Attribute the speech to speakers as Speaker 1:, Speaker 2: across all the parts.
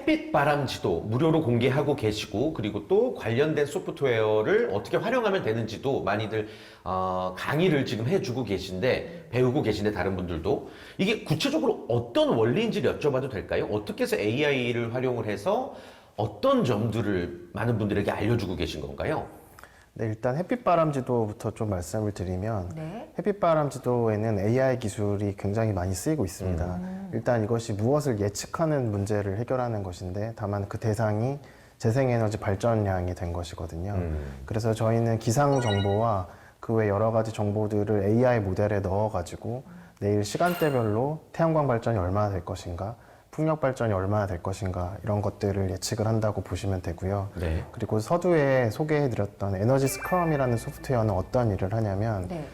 Speaker 1: 햇빛 바람지도 무료로 공개하고 계시고, 그리고 또 관련된 소프트웨어를 어떻게 활용하면 되는지도 많이들 강의를 지금 해주고 계신데, 배우고 계신데, 다른 분들도 이게 구체적으로 어떤 원리인지를 여쭤봐도 될까요? 어떻게 해서 AI를 활용을 해서 어떤 점들을 많은 분들에게 알려주고 계신 건가요?
Speaker 2: 네, 일단 햇빛바람지도부터 좀 말씀을 드리면
Speaker 3: 네.
Speaker 2: 햇빛바람지도에는 AI 기술이 굉장히 많이 쓰이고 있습니다. 일단 이것이 무엇을 예측하는 문제를 해결하는 것인데 다만 그 대상이 재생에너지 발전량이 된 것이거든요. 그래서 저희는 기상 정보와 그 외 여러 가지 정보들을 AI 모델에 넣어가지고 내일 시간대별로 태양광 발전이 얼마나 될 것인가, 풍력 발전이 얼마나 될 것인가 이런 것들을 예측을 한다고 보시면 되고요.
Speaker 1: 네.
Speaker 2: 그리고 서두에 소개해드렸던 에너지 스크럼이라는 소프트웨어는 어떤 일을 하냐면
Speaker 3: 네.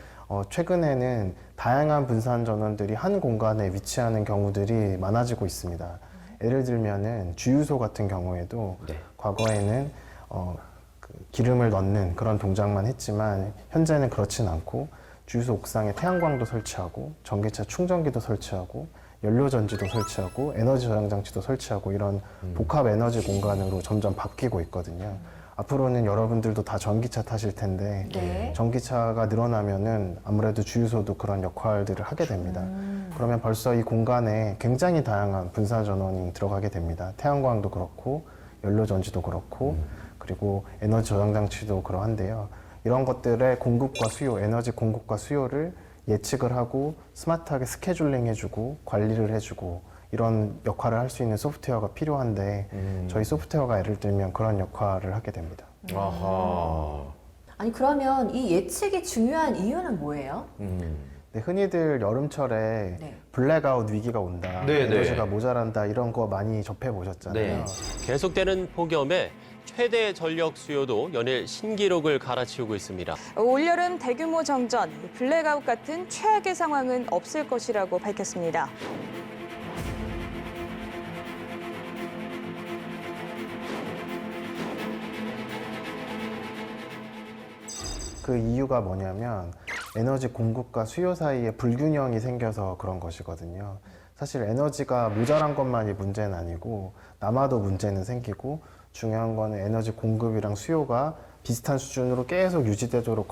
Speaker 2: 최근에는 다양한 분산 전원들이 한 공간에 위치하는 경우들이 많아지고 있습니다. 예를 들면은 주유소 같은 경우에도
Speaker 1: 네.
Speaker 2: 과거에는 그 기름을 넣는 그런 동작만 했지만 현재는 그렇진 않고 주유소 옥상에 태양광도 설치하고 전기차 충전기도 설치하고 연료전지도 설치하고 에너지 저장 장치도 설치하고 이런 복합 에너지 공간으로 점점 바뀌고 있거든요. 앞으로는 여러분들도 다 전기차 타실 텐데
Speaker 3: 네.
Speaker 2: 전기차가 늘어나면은 아무래도 주유소도 그런 역할들을 하게 됩니다. 그러면 벌써 이 공간에 굉장히 다양한 분산 전원이 들어가게 됩니다. 태양광도 그렇고 연료전지도 그렇고 그리고 에너지 저장 장치도 그러한데요. 이런 것들의 공급과 수요, 에너지 공급과 수요를 예측을 하고 스마트하게 스케줄링 해주고 관리를 해주고 이런 역할을 할 수 있는 소프트웨어가 필요한데 저희 소프트웨어가 예를 들면 그런 역할을 하게 됩니다.
Speaker 1: 아하.
Speaker 3: 아니 그러면 이 예측이 중요한 이유는 뭐예요?
Speaker 2: 네, 흔히들 여름철에
Speaker 3: 네.
Speaker 2: 블랙아웃 위기가 온다,
Speaker 1: 네, 네.
Speaker 2: 에너지가 모자란다 이런 거 많이 접해 보셨잖아요.
Speaker 1: 네.
Speaker 4: 계속되는 폭염에 최대 전력 수요도 연일 신기록을 갈아치우고 있습니다.
Speaker 5: 올여름 대규모 정전, 블랙아웃 같은 최악의 상황은 없을 것이라고 밝혔습니다.
Speaker 2: 그 이유가 뭐냐면 에너지 공급과 수요 사이에 불균형이 생겨서 그런 것이거든요. 사실 에너지가 모자란 것만이 문제는 아니고 남아도 문제는 생기고 중요한 거는 에너지 공급이랑 수요가 비슷한 수준으로 계속 유지되도록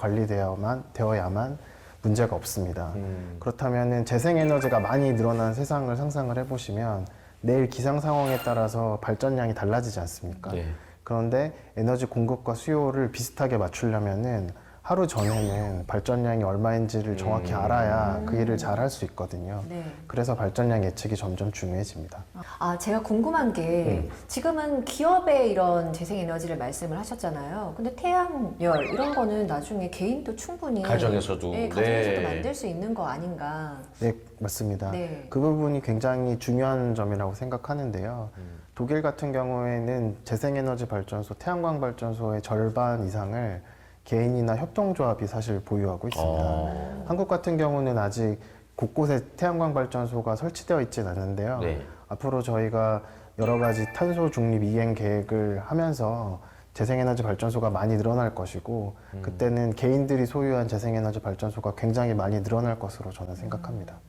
Speaker 2: 되어야만 문제가 없습니다. 그렇다면 재생에너지가 많이 늘어난 세상을 상상을 해보시면 내일 기상 상황에 따라서 발전량이 달라지지 않습니까?
Speaker 1: 네.
Speaker 2: 그런데 에너지 공급과 수요를 비슷하게 맞추려면은 하루 전에는 발전량이 얼마인지를 정확히 알아야 그 일을 잘 할 수 있거든요.
Speaker 3: 네.
Speaker 2: 그래서 발전량 예측이 점점 중요해집니다.
Speaker 3: 아, 제가 궁금한 게 지금은 기업의 이런 재생에너지를 말씀을 하셨잖아요. 근데 태양열 이런 거는 나중에 개인도 충분히
Speaker 1: 가정에서도.
Speaker 3: 네, 가정에서도
Speaker 1: 네.
Speaker 3: 만들 수 있는 거 아닌가.
Speaker 2: 네, 맞습니다.
Speaker 3: 네.
Speaker 2: 그 부분이 굉장히 중요한 점이라고 생각하는데요. 독일 같은 경우에는 재생에너지 발전소, 태양광 발전소의 절반 이상을 개인이나 협동조합이 사실 보유하고 있습니다. 한국 같은 경우는 아직 곳곳에 태양광 발전소가 설치되어 있지는 않는데요.
Speaker 1: 네.
Speaker 2: 앞으로 저희가 여러 가지 탄소 중립 이행 계획을 하면서 재생에너지 발전소가 많이 늘어날 것이고 그때는 개인들이 소유한 재생에너지 발전소가 굉장히 많이 늘어날 것으로 저는 생각합니다.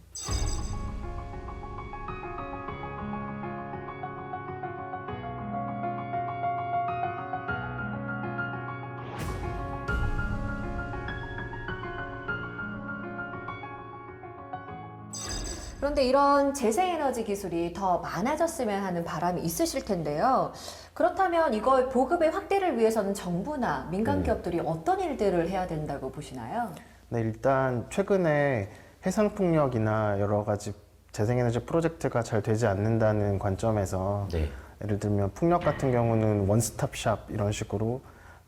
Speaker 3: 그런데 이런 재생에너지 기술이 더 많아졌으면 하는 바람이 있으실 텐데요. 그렇다면 이걸 보급의 확대를 위해서는 정부나 민간 기업들이 어떤 일들을 해야 된다고 보시나요?
Speaker 2: 네, 일단 최근에 해상풍력이나 여러 가지 재생에너지 프로젝트가 잘 되지 않는다는 관점에서
Speaker 1: 네.
Speaker 2: 예를 들면 풍력 같은 경우는 원스톱샵 이런 식으로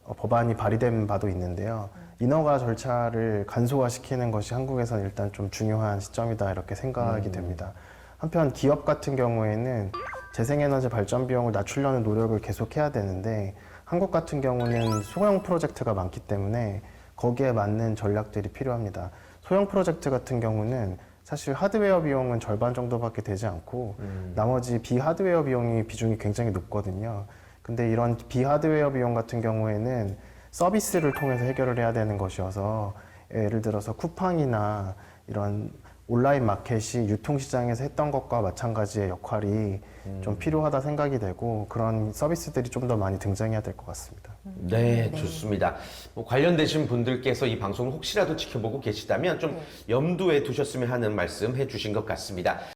Speaker 2: 법안이 발의된 바도 있는데요. 인허가 절차를 간소화시키는 것이 한국에서는 일단 좀 중요한 시점이다 이렇게 생각이 됩니다. 한편 기업 같은 경우에는 재생에너지 발전 비용을 낮추려는 노력을 계속해야 되는데 한국 같은 경우는 소형 프로젝트가 많기 때문에 거기에 맞는 전략들이 필요합니다. 소형 프로젝트 같은 경우는 사실 하드웨어 비용은 절반 정도밖에 되지 않고 나머지 비하드웨어 비중이 굉장히 높거든요. 근데 이런 비하드웨어 비용 같은 경우에는 서비스를 통해서 해결을 해야 되는 것이어서 예를 들어서 쿠팡이나 이런 온라인 마켓이 유통시장에서 했던 것과 마찬가지의 역할이 좀 필요하다 생각이 되고 그런 서비스들이 좀 더 많이 등장해야 될 것 같습니다.
Speaker 1: 네, 좋습니다. 뭐 관련되신 분들께서 이 방송을 혹시라도 지켜보고 계시다면 좀 염두에 두셨으면 하는 말씀 해주신 것 같습니다.